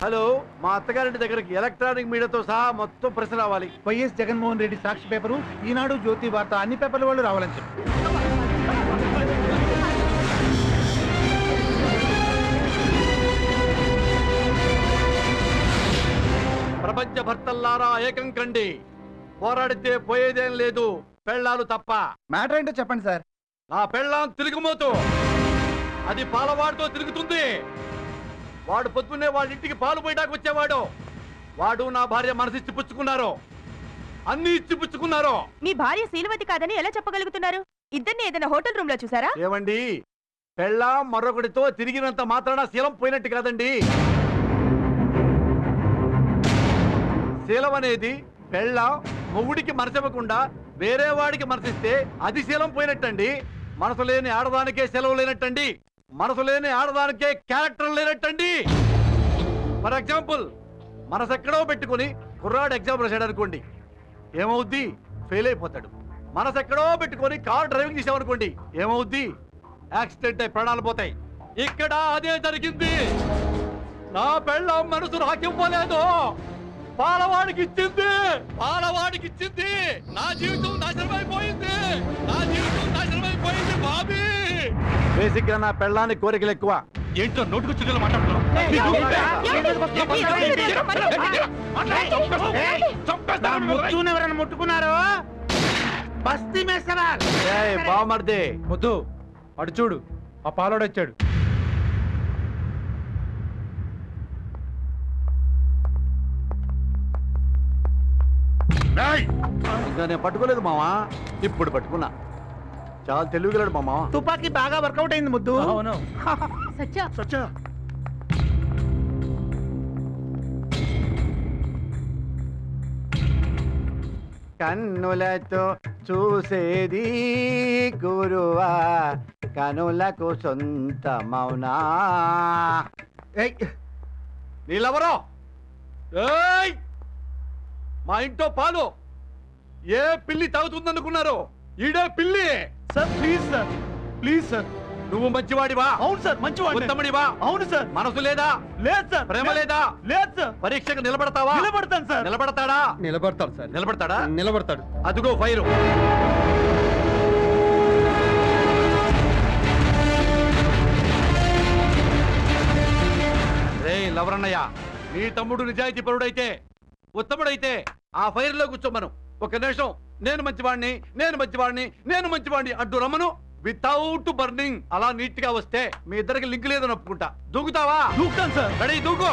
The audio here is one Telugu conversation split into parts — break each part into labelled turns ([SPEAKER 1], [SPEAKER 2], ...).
[SPEAKER 1] హలో, మా అత్తగారింటి దగ్గరికి ఎలక్ట్రానిక్ మీడియాతో సహా మొత్తం ప్రెస్ రావాలి.
[SPEAKER 2] వైఎస్ జగన్మోహన్ రెడ్డి సాక్షి పేపరు, ఈనాడు, జ్యోతి వార్త అన్ని పేపర్ల వాళ్ళు రావాలని చెప్పి.
[SPEAKER 1] ప్రపంచ భర్తల్లారా ఏకం కండి. పోరాడితే పోయేదేం లేదు, పెళ్ళాలు తప్ప.
[SPEAKER 2] మ్యాటర్ ఏంటో చెప్పండి సార్.
[SPEAKER 1] నా పెళ్ళాం తిరుగుమోతూ, అది పాలవాడితో తిరుగుతుంది. వాడు పొద్దున్నే వాళ్ళ ఇంటికి పాలు పోయడానికి వచ్చేవాడు. వాడు నా భార్య మనసు ఇచ్చి పుచ్చుకున్నారు, అన్ని ఇచ్చి పుచ్చుకున్నారు.
[SPEAKER 3] మీ భార్య శీలవతి కాదని ఎలా చెప్పగలుగుతున్నారు? ఇద్దరిని ఏదైనా హోటల్ రూమ్ లో చూసారా?
[SPEAKER 1] ఏమండి, పెళ్ళాం మరొకటితో తిరిగినంత మాత్రాన శీలం పోయినట్టు కాదండి. శీలం అనేది పెళ్ళాం మొగుడికి మనసివ్వకుండా వేరే వాడికి మనసిస్తే అది శీలం పోయినట్టండి. మనసు లేని ఆడదానికే సెలవు లేనట్టండి. మనసు లేని ఆడదానికే క్యారెక్టర్ లేనట్టండి. ఫర్ ఎగ్జాంపుల్, మనసు ఎక్కడో పెట్టుకుని కుర్రాడు ఎగ్జామ్ రాశాడు అనుకోండి, ఏమవుద్ది? ఫెయిల్ అయిపోతాడు. మనసు ఎక్కడో పెట్టుకుని కార్ డ్రైవింగ్ చేసామనుకోండి, ఏమవుద్ది? యాక్సిడెంట్ అయి ప్రాణాలు పోతాయి. ఇక్కడ అదే జరిగింది. నా పెళ్ళాం మనసు నాకివ్వలేదు, పాలవాడికి ఇచ్చింది. పాలవాడికి ఇచ్చింది. నా జీవితం నాశనమైపోయింది. నా జీవితం నాశనమైపోయింది బాబీ. బేసిక్ గా నా పెళ్ళానికి కోరికలు ఎక్కువ.
[SPEAKER 4] ఏంటో నోటుకొచ్చి మాట్లాడుతున్నావు?
[SPEAKER 2] ఎవరైనా ముట్టుకున్నారు బస్తీ మేసరాల్.
[SPEAKER 1] బామర్దే
[SPEAKER 2] వద్దు, అడు చూడు, ఆ పాలోడు వచ్చాడు.
[SPEAKER 1] ఇంకా నేను పట్టుకోలేదు మావా, ఇప్పుడు పట్టుకున్నా. చాలా తెలివిగలడు మామ.
[SPEAKER 2] తుపాకీ బాగా వర్కౌట్ అయింది ముద్దు.
[SPEAKER 4] అవును.
[SPEAKER 3] సత్య,
[SPEAKER 4] సత్య,
[SPEAKER 1] కన్నులతో చూసేది గురువా, కనులకు సొంత మౌనా. నీళ్ళెవరో? మా ఇంట్లో పాలు ఏ పిల్లి తాగుతుందనుకున్నారు? ఈడే పిల్లి.
[SPEAKER 2] Sir please sir, please sir.
[SPEAKER 1] నువ్వు మంచివాడివా?
[SPEAKER 2] అవును సార్, మంచివాడిని.
[SPEAKER 1] ఉత్తముడివా?
[SPEAKER 2] అవును సార్.
[SPEAKER 1] మనసు లేదా?
[SPEAKER 2] లేదు సార్.
[SPEAKER 1] ప్రేమ లేదా?
[SPEAKER 2] లేదు సార్.
[SPEAKER 1] పరీక్షకు నిలబడతావా?
[SPEAKER 2] నిలబడతాను సార్.
[SPEAKER 1] నిలబడతాడా?
[SPEAKER 2] నిలబడతాడు సార్.
[SPEAKER 1] నిలబడతాడా?
[SPEAKER 2] నిలబడతాడు.
[SPEAKER 1] అదుగో ఫైరు. రే లవరన్నయ్య, నీ తమ్ముడు నిజాయితీ పరుడైతే, ఉత్తముడైతే ఆ ఫైర్ లో కూర్చోమను. ఒక నిమిషం నేను మంచివాడిని, నేను మంచివాడిని, నేను మంచివాడిని అంటూ రమ్మను. వితౌట్ బర్నింగ్ అలా నీట్ గా వస్తే మీ ఇద్దరికి లింక్ లేదని ఒప్పుకుంటా. దూకుతావా?
[SPEAKER 2] దూకుతాను సార్.
[SPEAKER 1] రెడీ, దూకు.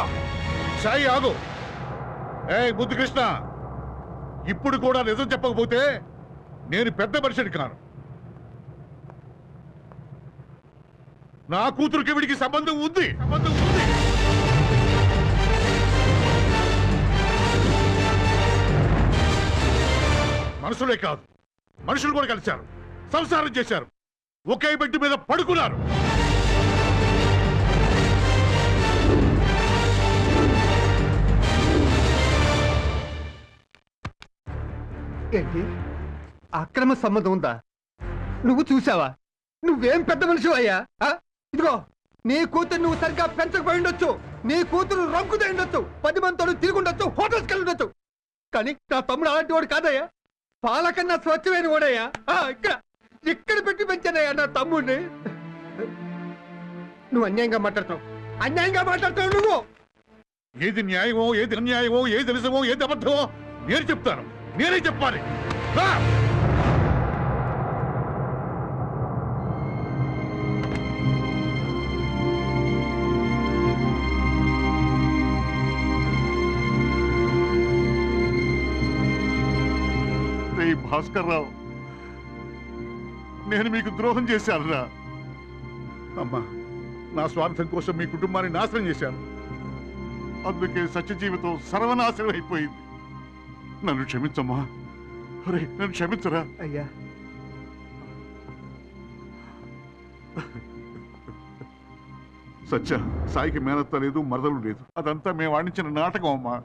[SPEAKER 4] సాయి ఆగు. బుద్ధి కృష్ణ, ఇప్పుడు కూడా నిజం చెప్పకపోతే నేను పెద్ద మనిషిని కాను. నా కూతురికి వీడికి సంబంధం ఉంది. మనుషులే కాదు, మనుషులు కూడా కలిశారు, సంసారం చేశారు, ఒకే బెడ్ మీద పడుకున్నారు.
[SPEAKER 2] ఏంటి అక్రమ సంబంధం ఉందా? నువ్వు చూసావా? నువ్వేం పెద్ద మనిషి అయ్యా? ఇదిగో, నీ కూతురు నువ్వు సరిగ్గా పెంచకపోయి ఉండొచ్చు, నీ కూతురు రంకుతే ఉండొచ్చు, 10 మందితో తిరుగుండొచ్చు, హోటల్స్కి వెళ్ళి ఉండొచ్చు. కానీ నా తమ్ముడు అలాంటి వాడు కాదయ్యా. పాలకన్నా స్వచ్ఛమైన వాడయ్యా. ఇక్కడ పెట్టి పెంచానయ్యా నా తమ్ముడిని. నువ్వు అన్యాయంగా మాట్లాడుతావు నువ్వు.
[SPEAKER 4] ఏది న్యాయమో, ఏది అన్యాయమో, ఏది నిజమో, ఏది అబద్ధమో నేను చెప్తాను. నేనే చెప్పాలి. భాస్కర్ రావు, నేను మీకు ద్రోహం చేశానురా. అమ్మా, నా స్వార్థం కోసం మీ కుటుంబాన్ని నాశనం చేశాను. అందుకే సత్య జీవితం సర్వనాశనం అయిపోయింది. నన్ను క్షమించమ్మా. అరే, నన్ను క్షమించరా
[SPEAKER 2] అయ్యా.
[SPEAKER 4] సత్య, సాయికి మేనత్త లేదు, మరదలు లేదు. అదంతా మేము ఆడించిన నాటకం అమ్మా.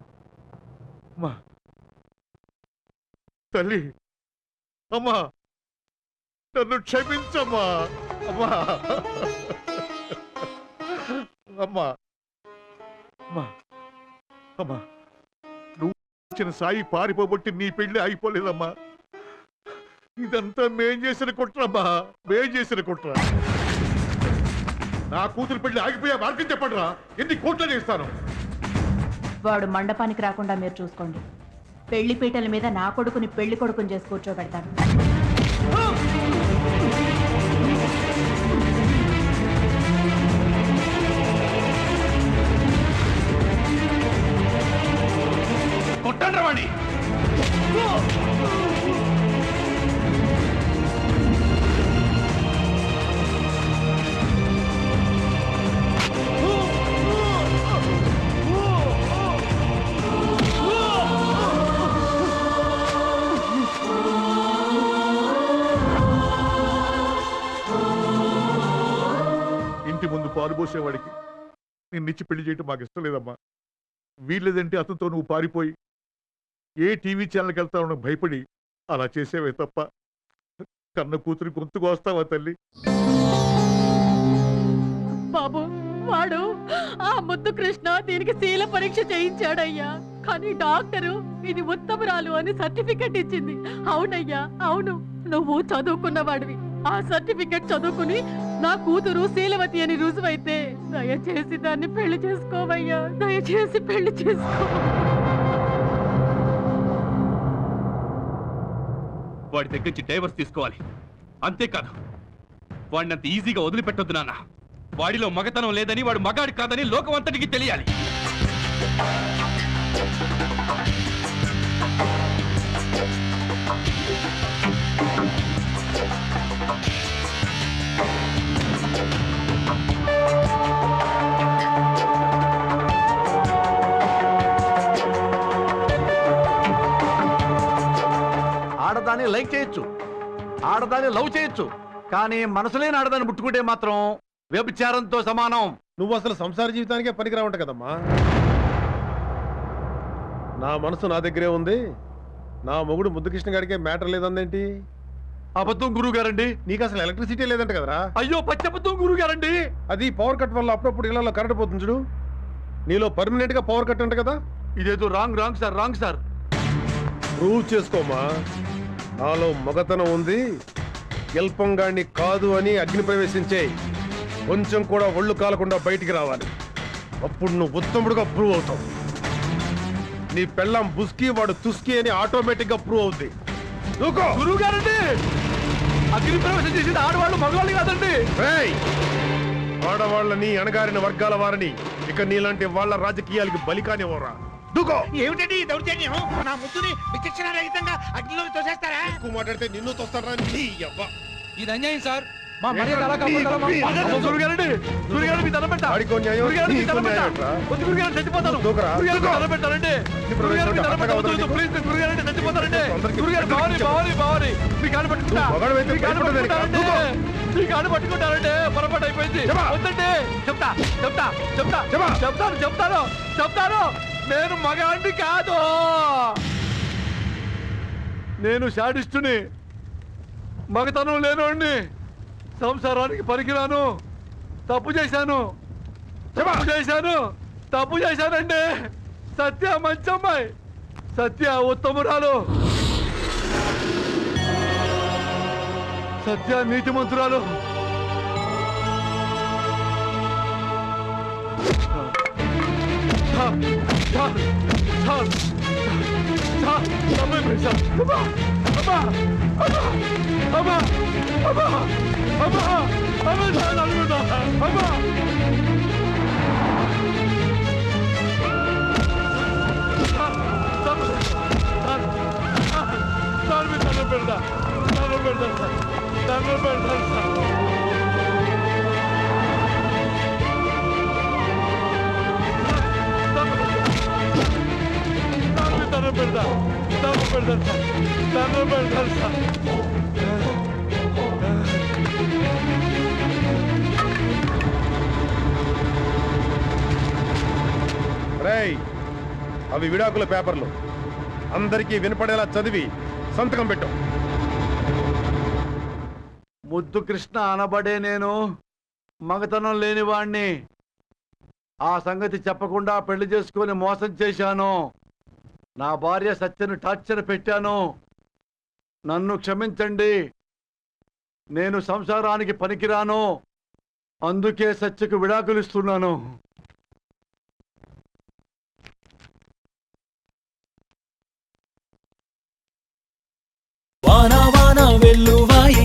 [SPEAKER 4] అమ్మా, తల్లి, అమ్మా, నన్ను క్షమించమ్మా. అమ్మా, అమ్మా, అమ్మా, అమ్మా నువ్వు ఇచ్చిన సాయి పారిపోబట్టి నీ పెళ్లి అయిపోలేదమ్మా. ఇదంతా మేం చేసిన కుట్రమ్మా, మేం చేసిన కుట్ర. నా కూతురు పెళ్లి ఆగిపోయే మార్గం చెప్పండిరా, ఎన్ని కోట్లు చేస్తాను.
[SPEAKER 3] వాడు మండపానికి రాకుండా మీరు చూసుకోండి. పెళ్లి పీటల మీద నా కొడుకుని పెళ్లి కొడుకుని చేసి కూర్చోబెడతాను.
[SPEAKER 1] కొట్టండి వాణ్ణి.
[SPEAKER 4] ఇంటి ముందు పాలు పోసేవాడికి నిన్నిచ్చి పెళ్లి చేయటం మాకు ఇష్టం లేదమ్మా. వీళ్ళేదంటే అతనితో నువ్వు పారిపోయి ఏ టీవీ ఛానల్కి వెళ్తావు భయపడి అలా చేసేవే తప్ప కన్న కూతురు గొంతుకు వస్తావా తల్లి?
[SPEAKER 5] బాబు వాడు ఆ ముద్దు కృష్ణ దీనికి శీల పరీక్ష చేయించాడయ్యా. కానీ డాక్టరు ఇది ఉత్తమరాలు అని సర్టిఫికెట్ ఇచ్చింది. అవునయ్యా అవును, నువ్వు చదువుకున్నవాడివి. ఆ సర్టిఫికెట్ చదువుకుని నా కూతురు శీలవతి అని రుజువైతే దయచేసి దాన్ని పెళ్లి చేసుకోవయ్యా, దయచేసి పెళ్లి చేసుకో.
[SPEAKER 6] వాడి దగ్గర నుంచి డైవర్స్ తీసుకోవాలి. అంతేకాదు వాడిని అంత ఈజీగా వదిలిపెట్టొద్దు నాన్న. వాడిలో మగతనం లేదని, వాడు మగాడి కాదని లోకం అంతటికి తెలియాలి.
[SPEAKER 1] ఆడదాన్ని లైక్ చేయొచ్చు, ఆడదాన్ని లవ్ చేయొచ్చు, కానీ మనసు లేని ఆడదాన్ని ముట్టుకుంటే మాత్రం వ్యభిచారంతో సమానం.
[SPEAKER 7] నువ్వు అసలు సంసార జీవితానికే పనికిరావంట కదమ్మా. నా మనసు నా దగ్గరే ఉంది. నా మొగుడు ముద్దుకృష్ణ గారికే మ్యాటర్ లేదందేంటి?
[SPEAKER 1] అబద్ధం గురువు గారండి.
[SPEAKER 7] నీకు అసలు ఎలక్ట్రిసిటీ లేదంట కదరా?
[SPEAKER 1] అయ్యో పచ్చబద్ధం గురువు గారండి.
[SPEAKER 7] అది పవర్ కట్ వల్ల అప్పుడప్పుడు ఇళ్లలో కరెంట్ పోతుంది చూడు. నీలో పర్మనెంట్ గా పవర్ కట్ అంట కదా?
[SPEAKER 1] ఇదేదో wrong sir, wrong sir.
[SPEAKER 7] Prove చేసుకోమా. నాలో మగతనం ఉంది, గెల్పంగాడిని కాదు అని అగ్ని ప్రవేశించే. కొంచెం కూడా ఒళ్ళు కాలకుండా బయటికి రావాలి. అప్పుడు నువ్వు ఉత్తముడుగా ప్రూవ్ అవుతావు. నీ పెళ్ళాం బుస్కి, వాడు తుస్కి అని ఆటోమేటిక్ గా ప్రూవ్ అవుద్ది.
[SPEAKER 1] గురువు గారండి, అగ్ని ప్రవేశం చేసింది ఆడవాళ్ళు మగవాళ్ళు కాదండి.
[SPEAKER 7] ఆడవాళ్ళని, అణగారిన వర్గాల వారిని ఇక నీలాంటి వాళ్ళ రాజకీయాలకి బలి కానివ్వరా. దూకో.
[SPEAKER 8] ఏమిటండి ఈ దౌర్జన్యం? నా ముద్దుని విచక్షణ రహితంగా అగ్నిలోకి తోసేస్తారా?
[SPEAKER 7] ఎక్కువ మాట్లాడితే నిన్ను తోస్తారా? నీ యవ్వ.
[SPEAKER 6] ఇది అన్యాయం సార్.
[SPEAKER 1] గురువు గారండి, గురువు గారు మీ దండం పెట్టా.
[SPEAKER 7] ఆడికో న్యాయం,
[SPEAKER 1] గురువు గారు మీ
[SPEAKER 7] నీకో
[SPEAKER 1] దండం పెట్టా.
[SPEAKER 7] న్యాయం రా.
[SPEAKER 1] వద్దు గురువు గారు, చచ్చిపోతాను.
[SPEAKER 7] దూకరా,
[SPEAKER 1] గురువు గారు మీ
[SPEAKER 7] దూకో.
[SPEAKER 1] దండం పెట్టారండి.
[SPEAKER 7] ఈ
[SPEAKER 1] గురువు గారు మీ దండం
[SPEAKER 7] ప్రవేశంలో
[SPEAKER 1] పెట్టా. వద్దు, ప్లీజ్ గురువు గారండి, చచ్చిపోతారండి.
[SPEAKER 7] అందరికీ
[SPEAKER 1] గురువు గారు భావని, భావని, భావని. మీ కాళ్ళు పట్టుకుంటా.
[SPEAKER 7] నువ్వు మగాడివైతే
[SPEAKER 1] మీ కాళ్ళు
[SPEAKER 7] భయపడేది కాదు.
[SPEAKER 1] పట్టుకుంటారండి. మీ కాళ్ళు పట్టుకుంటారండి. పొరపాటు అయిపోయింది.
[SPEAKER 7] చెప్పా.
[SPEAKER 1] వద్దండి. చెప్తా చెప్తా చెప్తా
[SPEAKER 7] చెప్పా.
[SPEAKER 1] చెప్తాను చెప్తాను చెప్తాను. నేను మగాడిని కాదు, నేను శాడిస్టుని, మగతనం లేనోడిని, సంసారానికి పనికిరాను. తప్పు చేశాను, తప్పు చేశాను, తప్పు చేశానండి. సత్య మంచమ్మాయి, సత్య ఉత్తమురాలు, సత్య నీతిమంతురాలు.
[SPEAKER 7] రేయ్, అవి విడాకుల పేపర్లు. అందరికీ వినపడేలా చదివి సంతకం పెట్టు.
[SPEAKER 1] ముద్దు కృష్ణ అనబడే నేను మగతనం లేనివాణ్ణి. ఆ సంగతి చెప్పకుండా పెళ్లి చేసుకొని మోసం చేశాను. నా భార్య సత్యను టార్చర్ పెట్టాను. నన్ను క్షమించండి. నేను సంసారానికి పనికిరాను. అందుకే సత్యకు విడాకులు ఇస్తున్నాను.
[SPEAKER 9] వాన వాన వెల్లువాయి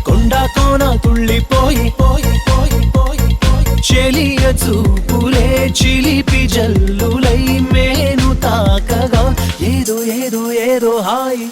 [SPEAKER 9] కొండ కోన తుళ్ళిపోయి చెలియ చూపులే చిలిపి జల్లులై మేను తాకగా ఏదో ఏదో ఏదో హాయి